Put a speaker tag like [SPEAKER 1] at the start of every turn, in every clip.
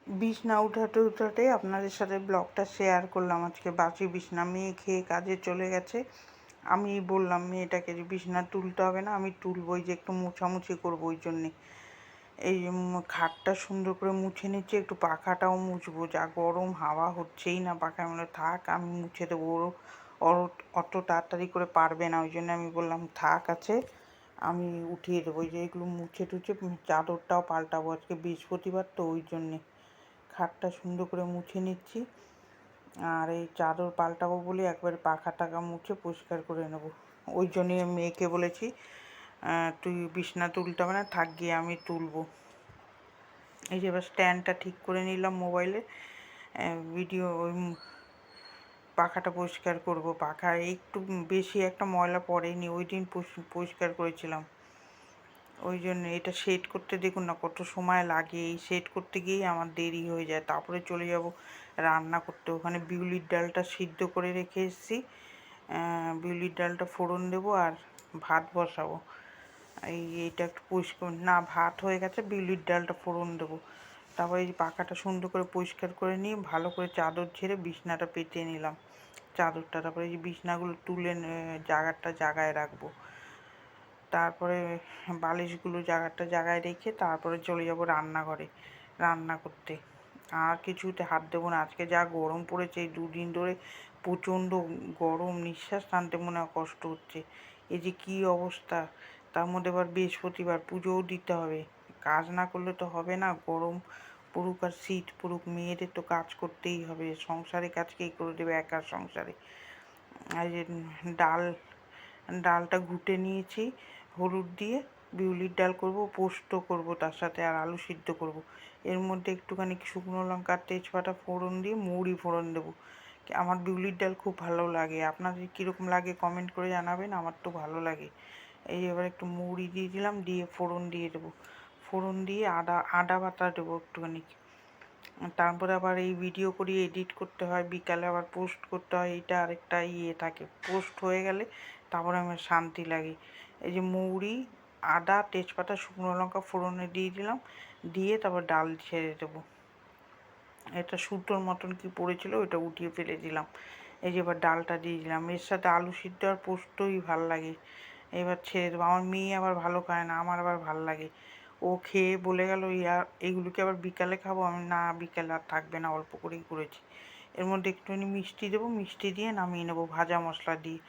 [SPEAKER 1] বিছনা উঠাতে উঠাতে আপনাদের সাথে ব্লগটা শেয়ার করলাম। আজকে বাসি বিছনা, মেয়ে খেয়ে কাজে চলে গেছে। আমি বললাম মেয়েটাকে যে বিছনা তুলতে হবে না, আমি তুলবো, যে একটু মোছামুছি করবো, ওই জন্যে এই খাটটা সুন্দর করে মুছে নিচ্ছে। একটু পাখাটাও মুছবো, যা গরম, হাওয়া হচ্ছেই না পাখায়। মানে থাক, আমি মুছে দেবো, ওর অত তাড়াতাড়ি করে পারবে না, ওই জন্য আমি বললাম থাক আছে, আমি উঠিয়ে দেবো। ওই যে এগুলো মুছে টুছে চাদরটাও পাল্টাবো, আজকে বৃহস্পতিবার তো ওই জন্যে খাটটা সুন্দর করে মুছে নিচ্ছি। আর এই চাদর পাল্টাবো বলে একবারে পাখা টাকা মুছে পরিষ্কার করে নেব। ওই জন্যে মেয়েকে বলেছি তুই বিছনা তুলতে হবে না, থাক গিয়ে আমি তুলবো। এই যে এবার স্ট্যান্ডটা ঠিক করে নিলাম মোবাইলে, ভিডিও ওই পাখাটা পরিষ্কার করব। পাখা একটু বেশি একটা ময়লা পড়েনি, ওই দিন পরিষ্কার করেছিলাম। ওই জন্য এটা সেট করতে দেখুন না কত সময় লাগে, এই সেট করতে গিয়েই আমার দেরি হয়ে যায়। তারপরে চলে যাব রান্না করতে। ওখানে বিউলির ডালটা সিদ্ধ করে রেখে এসেছি, বিউলির ডালটা ফোড়ন দেবো আর ভাত বসাবো। এইটা একটু পরিষ্কার, না ভাত হয়ে গেছে, বিউলির ডালটা ফোড়ন দেবো। তারপরে এই পাখাটা সুন্দর করে পরিষ্কার করে নিয়ে ভালো করে চাদর ঝেড়ে বিছনাটা পেতে নিলাম, চাদরটা। তারপরে এই বিছনাগুলো তুলে জায়গায় রাখবো। তারপরে বালিশগুলো জায়গায় রেখে তারপরে চলে যাব রান্নাঘরে রান্না করতে। আর কিছুতে হাত দেবো না। আজকে যা গরম পড়েছে, এই দুদিন ধরে প্রচণ্ড গরম, নিঃশ্বাস টানতে মনে হয় কষ্ট হচ্ছে। এই যে কী অবস্থা, তার মধ্যে আবার বৃহস্পতিবার, পুজোও দিতে হবে। কাজ না করলে তো হবে না, গরম পড়ুক আর শীত পড়ুক, মেয়েদের তো কাজ করতেই হবে। সংসারে কাজ কে করে দেবে একার সংসারে। এই যে ডালটা ঘুটে নিয়েছি হলুদ দিয়ে, বিউলির ডাল করব, পোস্ত করব তার সাথে, আর আলু সিদ্ধ করব। এর মধ্যে একটুখানি শুকনো লঙ্কা তেজপাতা ফোড়ন দিয়ে মৌরি ফোড়ন দেবো। আমার বিউলির ডাল খুব ভালো লাগে, আপনাদের কীরকম লাগে কমেন্ট করে জানাবেন, আমার তো ভালো লাগে। এই এবার একটু মৌরি দিয়ে দিলাম, দিয়ে ফোড়ন দিয়ে দেবো। ফোড়ন দিয়ে আদা বাটা দেবো একটুখানি। তারপরে আবার এই ভিডিও করি, এডিট করতে হয়, বিকালে আবার পোস্ট করতে হয়, এটা আরেকটা থাকে। পোস্ট হয়ে গেলে তারপরে আমার শান্তি লাগে। এই যে মৌরি, আদা, তেজপাতা, শুকনো লঙ্কা ফোড়নে দিয়ে দিলাম, দিয়ে তারপর ডাল ছেড়ে দেবো। এটা সুতোর মতন কি পড়েছিল, ওটা উঠিয়ে ফেলে দিলাম। এই যে এবার ডালটা দিয়ে দিলাম, এর সাথে আলু সিদ্ধ আর পোস্তই ভাল লাগে। এবার ছেড়ে দেবো। আমার মেয়ে আবার ভালো খায় না, আমার আবার ভাল লাগে। ও খেয়ে বলে গেল এইগুলোকে আবার বিকালে খাবো। আমি না, বিকালে আর থাকবে না, অল্প করেই করেছি। এর মধ্যে একটুখানি মিষ্টি দেবো, মিষ্টি দিয়ে নামিয়ে নেবো ভাজা মশলা দিয়ে।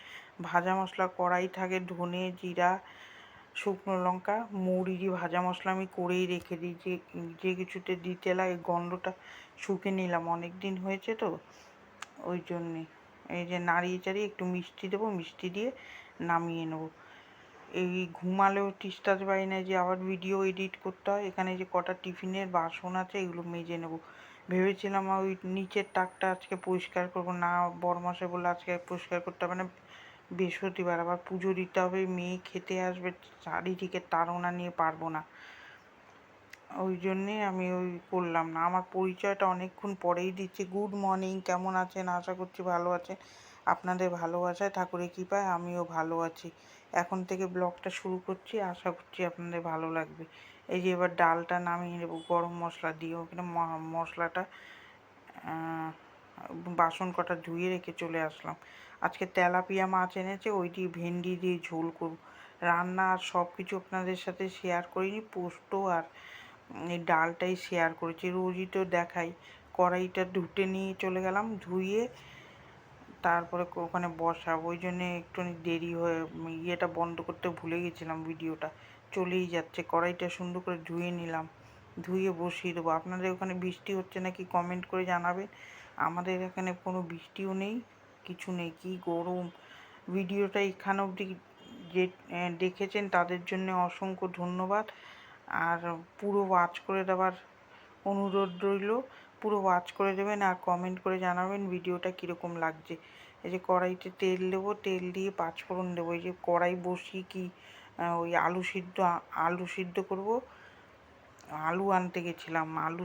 [SPEAKER 1] ভাজা মশলা কড়াই থাকে, ধনে জিরা শুকনো লঙ্কা মৌরি দিয়ে ভাজা মশলা আমি করেই রেখে দিই, যে কিছুতে দিতে লাগে। গন্ধটা শুকে নিলাম, অনেক দিন হয়েছে তো ওই জন্যে। এই যে নাড়িয়ে চাড়িয়ে একটু মিষ্টি দেবো, মিষ্টি দিয়ে নামিয়ে নেবো। এই ঘুমালেও তিস্তাতে পারি না, যে আবার ভিডিও এডিট করতে হয়। এখানে যে কটা টিফিনের বাসন আছে, এগুলো মেজে নেব। ভেবেছিলাম ওই নিচের তাকটা আজকে পরিষ্কার করবো না, বরমশাই বলে আজকে পরিষ্কার করতে হবে না, বৃহস্পতিবার আবার পুজো দিতে হবে, মেয়ে খেতে আসবে, চারিদিকে তাড়না নিয়ে পারবো না, ওই জন্যে আমি ওই করলাম না। আমার পরিচয়টা অনেকক্ষণ পরেই দিচ্ছি। গুড মর্নিং, কেমন আছেন? আশা করছি ভালো আছেন। আপনাদের ভালোবাসায়, ঠাকুরের কৃপায় আমিও ভালো আছি। এখন থেকে ব্লগটা শুরু করছি, আশা করছি আপনাদের ভালো লাগবে। এই যে এবার ডালটা নামিয়ে নেব গরম মশলা দিয়ে। ওখানে মশলাটা বাসন কটা ধুয়ে রেখে চলে আসলাম। আজকে তেলাপিয়া মাছ এনেছে, ওই দিয়ে ভেন্ডি দিয়ে ঝোল করব। রান্না আর সব কিছু আপনাদের সাথে শেয়ার করিনি, পোস্ত আর এই ডালটাই শেয়ার করেছি। রোজই তো দেখাই। কড়াইটা ধুতে নিয়ে চলে গেলাম, ধুয়ে তারপরে ওখানে বসাবো, ওই জন্যে একটুখানি দেরি হয়ে ইয়েটা বন্ধ করতে ভুলে গেছিলাম, ভিডিওটা চলেই যাচ্ছে। কড়াইটা সুন্দর করে ধুয়ে নিলাম, ধুয়ে বসিয়ে দেবো। আপনাদের ওখানে বৃষ্টি হচ্ছে নাকি কমেন্ট করে জানাবেন। আমাদের এখানে কোনো বৃষ্টিও নেই, কিছু নেই, কি গরম। ভিডিওটা এখানে অবধি যে দেখেছেন তাদের জন্য অসংখ্য ধন্যবাদ। আর পুরো ওয়াচ করে দেওয়ার অনুরোধ রইল, পুরো ওয়াচ করে দেবেন আর কমেন্ট করে জানাবেন ভিডিওটা কীরকম লাগছে। এই যে কড়াইতে তেল দেবো, তেল দিয়ে পাঁচফোড়ন দেবো। এই যে কড়াই বসিয়ে কি ওই আলু সিদ্ধ করব। আলু আনতে গেছিলাম, আলু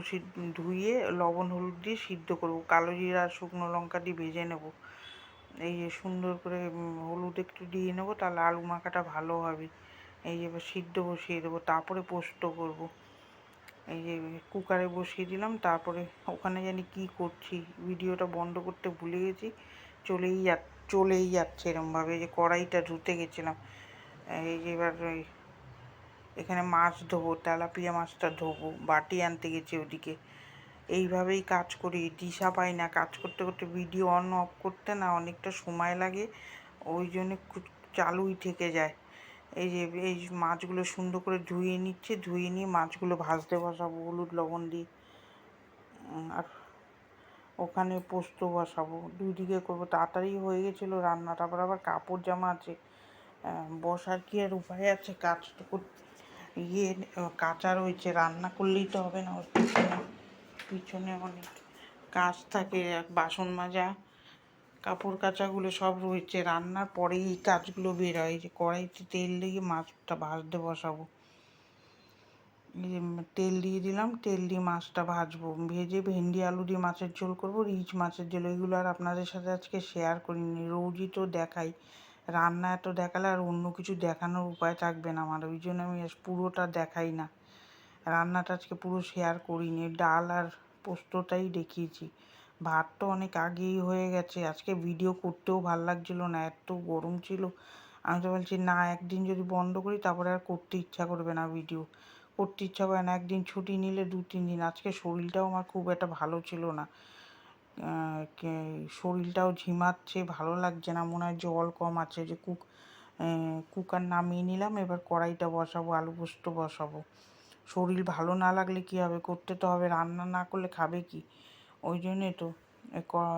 [SPEAKER 1] ধুয়ে লবণ হলুদ দিয়ে সিদ্ধ করব, কালো জিরা আর শুকনো লঙ্কা দিয়ে ভেজে নেব। এই যে সুন্দর করে হলুদ একটু দিয়ে নেবো, তাহলে আলু মাখাটা ভালো হবে। এই যে এবার সিদ্ধ বসিয়ে দেবো, তারপরে পোস্ত করব। এই যে কুকারে বসিয়ে দিলাম, তারপরে ওখানে জানি কি করছি, ভিডিওটা বন্ধ করতে ভুলে গেছি, চলেই যাচ্ছে এরমভাবে। যে কড়াইটা ধুতে গেছিলাম, এই যে এবার ওই এখানে মাছ ধোবো, তেলাপিয়া মাছটা ধোবো, বাটি আনতে গেছি ওদিকে। এইভাবেই কাজ করি, দিশা পাই না, কাজ করতে করতে ভিডিও অন অফ করতে না অনেকটা সময় লাগে, ওই জন্য চালুই থেকে যায়। এই যে এই মাছগুলো সুন্দর করে ধুয়ে নিচ্ছে, ধুয়ে নিয়ে মাছগুলো ভাজতে বসাবো হলুদ লবণ দিয়ে। আর ওখানে পোস্ত বসাবো, দুই দিকে করবো, তাড়াতাড়ি হয়ে গেছিলো রান্না। তারপর আবার কাপড় জামা আছে, বসার কি আর উপায় আছে, কাজ তো করতে ইয়ে কাঁচা রয়েছে, রান্না করলেই তো হবে না। ওর পিছনে পিছনে অনেক কাজ থাকে, বাসন মাজা, কাপড় কাচাগুলো সব রয়েছে, রান্নার পরেই এই কাজগুলো বেরোয়। যে কড়াইতে তেল দিয়ে মাছটা ভাজতে বসাবো, তেল দিয়ে দিলাম, তেল দিয়ে মাছটা ভাজবো, ভেজে ভেন্ডি আলু দিয়ে মাছের ঝোল করবো, রিচ মাছের ঝোল। এগুলো আর আপনাদের সাথে আজকে শেয়ার করিনি, রোজই তো দেখাই, রান্না এত দেখালে আর অন্য কিছু দেখানোর উপায় থাকবে না আমার, ওই জন্য আমি পুরোটা দেখাই না। রান্নাটা আজকে পুরো শেয়ার করিনি, ডাল আর পোস্তটাই দেখিয়েছি। ভাত তো অনেক আগেই হয়ে গেছে, আজকে ভিডিও করতেও ভাল লাগছিল না, এত গরম ছিল। আমি তো বলছি না, একদিন যদি বন্ধ করি তারপরে আর করতে ইচ্ছা করবে না, ভিডিও করতে ইচ্ছা করে না। একদিন ছুটি নিলে 2-3 দিন। আজকে শরীরটাও আমার খুব একটা ভালো ছিল না, শরীরটাও ঝিমাচ্ছে, ভালো লাগছে না, মনে হয় জল কম আছে। যে কুকার নামিয়ে নিলাম, এবার কড়াইটা বসাবো, আলু পোস্ত বসাবো। শরীর ভালো না লাগলে কী হবে, করতে তো হবে, রান্না না করলে খাবে কি? ওই জন্যে তো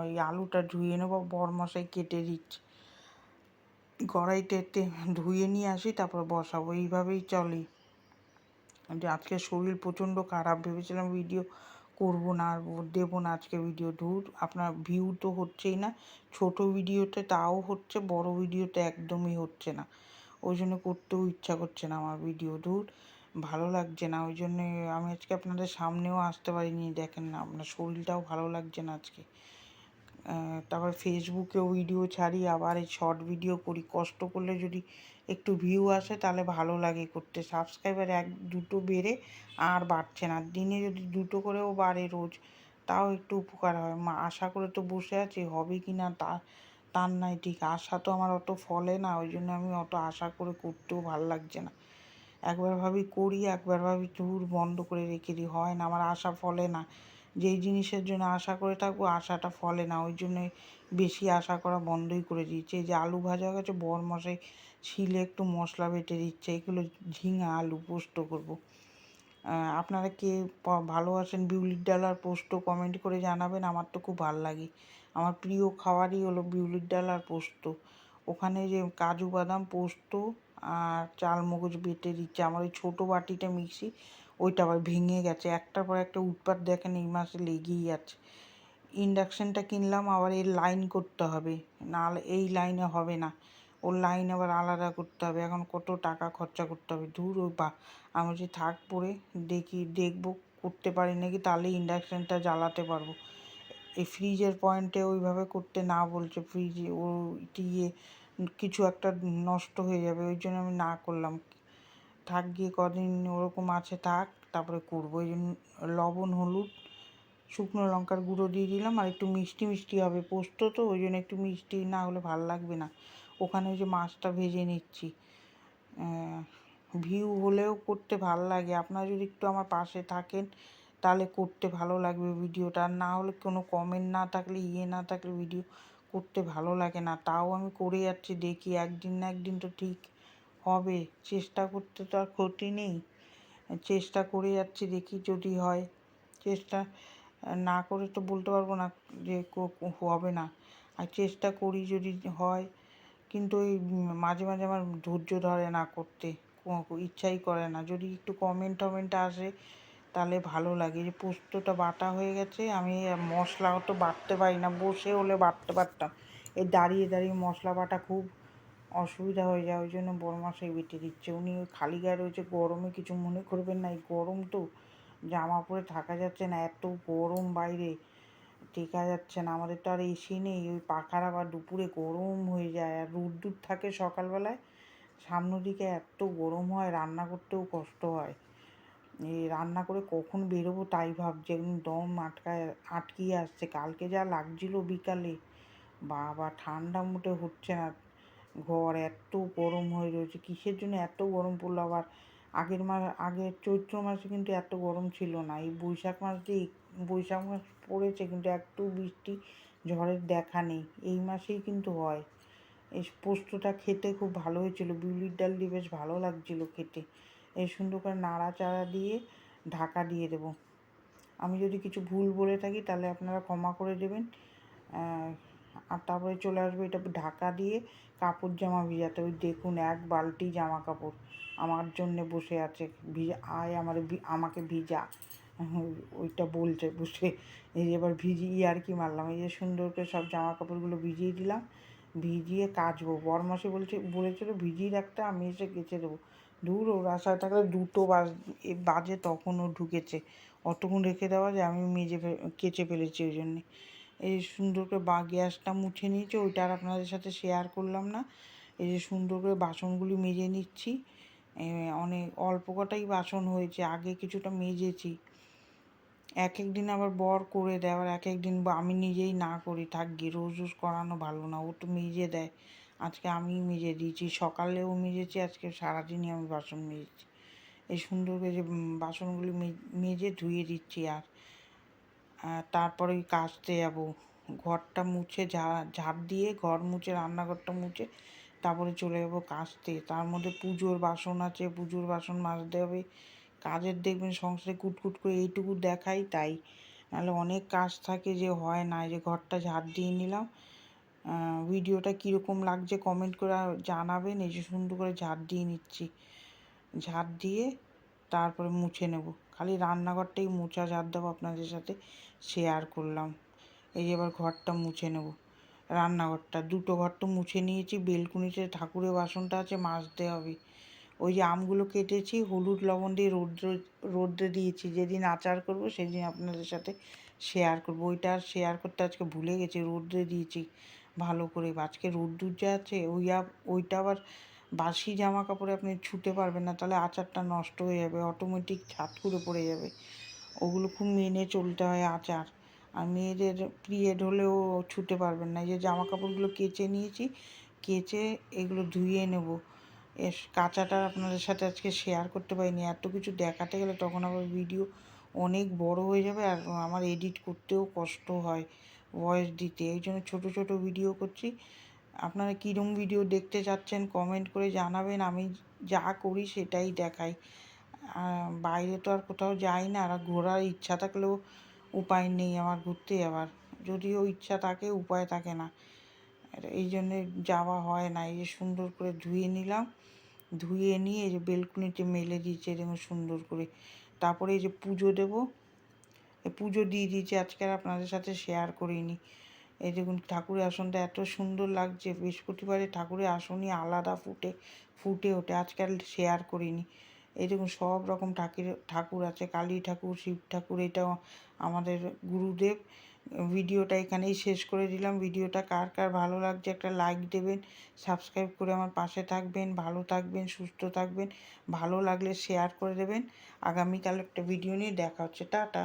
[SPEAKER 1] এই আলুটা ধুয়ে নেবো, বরমশাই কেটে দিচ্ছে, কড়াইতে ধুয়ে নিয়ে আসি তারপর বসাবো, এইভাবেই চলি। যে আজকে শরীর প্রচণ্ড খারাপ, ভেবেছিলাম ভিডিও করবো না আর দেবো না আজকে ভিডিও। ধুর, আপনার ভিউ তো হচ্ছেই না, ছোট ভিডিওতে তাও হচ্ছে, বড় ভিডিওতে একদমই হচ্ছে না, ওই জন্য করতেও ইচ্ছা করছে না আমার ভিডিও। ধুর, ভালো লাগছে না, ওই জন্যে আমি আজকে আপনাদের সামনেও আসতে পারিনি। দেখেন না, আপনার শরীরটাও ভালো লাগছে না আজকে। তারপর ফেসবুকেও ভিডিও ছাড়ি, আবার এই শর্ট ভিডিও করি, কষ্ট করলে যদি একটু ভিউ আসে তাহলে ভালো লাগে করতে। সাবস্ক্রাইবার 1-2 বেড়ে আর বাড়ছে না, দিনে যদি 2 করেও বাড়ে রোজ, তাও একটু উপকার হয়। আশা করে তো বসে আছি, হবে কি না তার নাই ঠিক, আশা তো আমার অত ফলে না, ওই জন্য আমি অত আশা করে করতেও ভাল লাগছে না। একবার ভাবি করি, একবার ভাবি ধুর বন্ধ করে রেখে দিই, হয় না, আমার আশা ফলে না। যেই জিনিসের জন্য আশা করে থাকবো আশাটা ফলে না, ওই জন্যে বেশি আশা করা বন্ধই করে দিয়েছে। এই যে আলু ভাজা হয়ে গেছে, বরমশাই শিলে একটু মশলা বেটে দিচ্ছে, এগুলো ঝিঙা আলু পোস্ত করবো। আপনারা কে ভালোবাসেন বিউলির ডাল আর পোস্ত, কমেন্ট করে জানাবেন, আমার তো খুব ভালো লাগে। আমার প্রিয় খাবারই হলো বিউলির ডাল আর পোস্ত। ওখানে যে কাজু বাদাম পোস্ত আর চালমগজ বেটে দিচ্ছে, আমার ওই ছোটো বাটিটা মিক্সি, ওইটা আবার ভেঙে গেছে, একটার পর একটা উৎপাত দেখেন এই মাসে লেগেই আছে। ইন্ডাকশানটা কিনলাম, আবার এর লাইন করতে হবে, নাহলে এই লাইনে হবে না, ওর লাইন আবার আলাদা করতে হবে, এখন কত টাকা খরচা করতে হবে। ধুর, ওই আমি যে থাক পরে দেখবো করতে পারি নাকি, তাহলে ইন্ডাকশানটা জ্বালাতে পারবো। এই ফ্রিজের পয়েন্টে ওইভাবে করতে না বলছে, ফ্রিজে ও ইয়ে কিছু একটা নষ্ট হয়ে যাবে, ওই জন্য আমি না করলাম। থাক গিয়ে কদিন ওরকম আছে থাক, তারপরে করবো। ওই জন্য লবণ হলুদ শুকনো লঙ্কার গুঁড়ো দিয়ে দিলাম, আর একটু মিষ্টি মিষ্টি হবে পোস্ত তো, ওই জন্য একটু মিষ্টি না হলে ভাল লাগবে না। ওখানে ওই যে মাছটা ভেজে নিচ্ছি, ভিউ হলেও করতে ভাল লাগে। আপনারা যদি একটু আমার পাশে থাকেন তাহলে করতে ভালো লাগবে ভিডিওটা, আর না হলে কোনো কমেন্ট না থাকলে না থাকলে ভিডিও করতে ভালো লাগে না। তাও আমি করে যাচ্ছি, দেখি একদিন না একদিন তো ঠিক হবে, চেষ্টা করতে তো আর ক্ষতি নেই, চেষ্টা করে যাচ্ছি, দেখি যদি হয়। চেষ্টা না করে তো বলতে পারবো না যে হবে না, আর চেষ্টা করি যদি হয়। কিন্তু ওই মাঝে মাঝে আমার ধৈর্য ধরে না করতে, ইচ্ছাই করে না। যদি একটু কমেন্ট টমেন্ট আসে তাহলে ভালো লাগে। যে পোস্তটা বাটা হয়ে গেছে, আমি মশলাও তো বাটতে পারি না, বসে হলে বাটতে পারতাম, এই দাঁড়িয়ে দাঁড়িয়ে মশলা বাটা খুব অসুবিধা হয়ে যায়, ওই জন্য বড়মশাই বেটে দিচ্ছে। উনি ওই খালি গায়ে রয়েছে, গরমে কিছু মনে করবেন না, এই গরম তো জামা পরে থাকা যাচ্ছে না, এত গরম বাইরে টেকা যাচ্ছে না। আমাদের তো আর এসি নেই, ওই পাখার আবার দুপুরে গরম হয়ে যায়, আর রোদ্দুর থাকে সকালবেলায়, সামনের দিকে এত গরম হয়, রান্না করতেও কষ্ট হয়। এই রান্না করে কখন বেরোবো তাই ভাবছি, একদম দম আটকিয়ে আসছে। কালকে যা লাগছিল বিকালে, বাবা ঠান্ডা মোটে হচ্ছে না, ঘর এত গরম হয়ে রয়েছে। কিসের জন্য এত গরম পড়লো আবার? আগের চৈত্র মাসে কিন্তু এত গরম ছিল না। এই বৈশাখ মাস পড়েছে কিন্তু একটু বৃষ্টি ঝড়ের দেখা নেই। এই মাসেই কিন্তু হয়। এই পোস্তটা খেতে খুব ভালো হয়েছিল, বিউলির ডাল দিয়ে বেশ ভালো লাগছিল খেতে। এই সুন্দর করে নাড়াচাড়া দিয়ে ঢাকা দিয়ে দেবো। আমি যদি কিছু ভুল বলে থাকি তাহলে আপনারা ক্ষমা করে দেবেন। আর তারপরে চলে আসবে এটা ঢাকা দিয়ে কাপড় জামা ভিজাতে। ওই দেখুন 1 বালতি জামা কাপড় আমার জন্যে বসে আছে, আমাকে ভিজা, ওইটা বলছে বসে। এই যে এবার আর কি মারলাম, এই যে সুন্দর করে সব জামা কাপড়গুলো ভিজিয়ে দিলাম, ভিজিয়ে কাচবো। বরমাসি বলেছিল ভিজিয়ে রাখতে, আমি এসে কেচে দেবো। দূর, ওর আশায় থাকলে 2টো বাজে তখন ও ঢুকেছে। অতক্ষণ রেখে দেওয়া যায়, আমি কেচে ফেলেছি ওই জন্যে। এই সুন্দর করে গ্যাসটা মুছে নিয়েছি, ওইটা আর আপনাদের সাথে শেয়ার করলাম না। এই যে সুন্দর করে বাসনগুলি মেজে নিচ্ছি। অনেক অল্প কটাই বাসন হয়েছে, আগে কিছুটা মেজেছি। এক দিন আবার বর করে দেয়, আবার এক দিন আমি নিজেই না করি, থাকি রোজ রোজ করানো ভালো না, ও তো মেজে দেয়। আজকে আমি মেজে দিয়েছি, সকালেও মেজেছি, আজকে সারাদিনই আমি বাসন মেজেছি। এই সুন্দর করে যে বাসনগুলি মেজে ধুয়ে দিচ্ছি। আর তারপরে কাচতে যাবো, ঘরটা মুছে ঝাড় দিয়ে ঘর মুছে রান্নাঘরটা মুছে তারপরে চলে যাবো কাচতে। তার মধ্যে পুজোর বাসন আছে, পুজোর বাসন মাজতে হবে। কাজের দেখবেন সংসারে কুটকুট করে এইটুকু দেখাই, তাই নাহলে অনেক কাজ থাকে যে হয় না। যে ঘরটা ঝাড় দিয়ে নিলাম। ভিডিওটা কীরকম লাগছে কমেন্ট করে জানাবেন। এই যে সুন্দর করে ঝাড় দিয়ে নিচ্ছি, ঝাড় দিয়ে তারপরে মুছে নেব। খালি রান্নাঘরটাই মোছা ঝাড় দেবো, আপনাদের সাথে শেয়ার করলাম। এই যে এবার ঘরটা মুছে নেব, রান্নাঘরটা 2টো ঘর তো মুছে নিয়েছি। বেলকুনিতে ঠাকুরের বাসনটা আছে, মাজতে হবে। ওই যে আমগুলো কেটেছি, হলুদ লবণ দিয়ে রোদ্রে দিয়েছি। যেদিন আচার করব সেদিন আপনাদের সাথে শেয়ার করব। ওইটা আর শেয়ার করতে আজকে ভুলে গেছি, রোদ্রে দিয়েছি ভালো করে। আজকে রোদ্দুর যা আছে, ওইটা আবার বাসি জামা কাপড়ে আপনি ছুতে পারবেন না, তাহলে আচারটা নষ্ট হয়ে যাবে, অটোমেটিক ছাদ করে পড়ে যাবে। ওগুলো খুব মেনে চলতে হয় আচার। আর মেয়েদের পিরিয়ড হলেও ছুতে পারবেন না। এই যে জামা কাপড়গুলো কেচে নিয়েছি, কেচে এগুলো ধুয়ে নেব। কাচাটা আপনাদের সাথে আজকে শেয়ার করতে পারিনি, এত কিছু দেখাতে গেলে তখন আবার ভিডিও অনেক বড় হয়ে যাবে, আর আমার এডিট করতেও কষ্ট হয়, ভয়েস দিতে। এই জন্য ছোটো ছোটো ভিডিও করছি। আপনারা কীরকম ভিডিও দেখতে চাচ্ছেন কমেন্ট করে জানাবেন। আমি যা করি সেটাই দেখাই। বাইরে তো আর কোথাও যাই না, আর ঘোরার ইচ্ছা থাকলেও উপায় নেই আমার ঘুরতে যাওয়ার। যদিও ইচ্ছা থাকে, উপায় থাকে না, এই জন্যে যাওয়া হয় না। এই যে সুন্দর করে ধুয়ে নিলাম, ধুয়ে নিয়ে এই যে বেলকুনিতে মেলে দিয়েছে দেখুন সুন্দর করে। তারপরে এই যে পুজো দেবো, পুজো দিয়ে দিয়েছি, আজকে আর আপনাদের সাথে শেয়ার করিনি। এই দেখুন ঠাকুরের আসনটা এত সুন্দর লাগছে, বৃহস্পতিবারে ঠাকুরের আসনই আলাদা ফুটে ওঠে, আজকে আর শেয়ার করিনি। এই দেখুন সব রকম ঠাকুর আছে, কালী ঠাকুর, শিব ঠাকুর, এটাও আমাদের গুরুদেব। ভিডিওটা এখানেই শেষ করে দিলাম। ভিডিওটা কার কার ভালো লাগছে একটা লাইক দেবেন, সাবস্ক্রাইব করে আমার পাশে থাকবেন। ভালো থাকবেন, সুস্থ থাকবেন, ভালো লাগলে শেয়ার করে দেবেন। আগামীকাল একটা ভিডিও নিয়ে দেখা হচ্ছে, টাটা।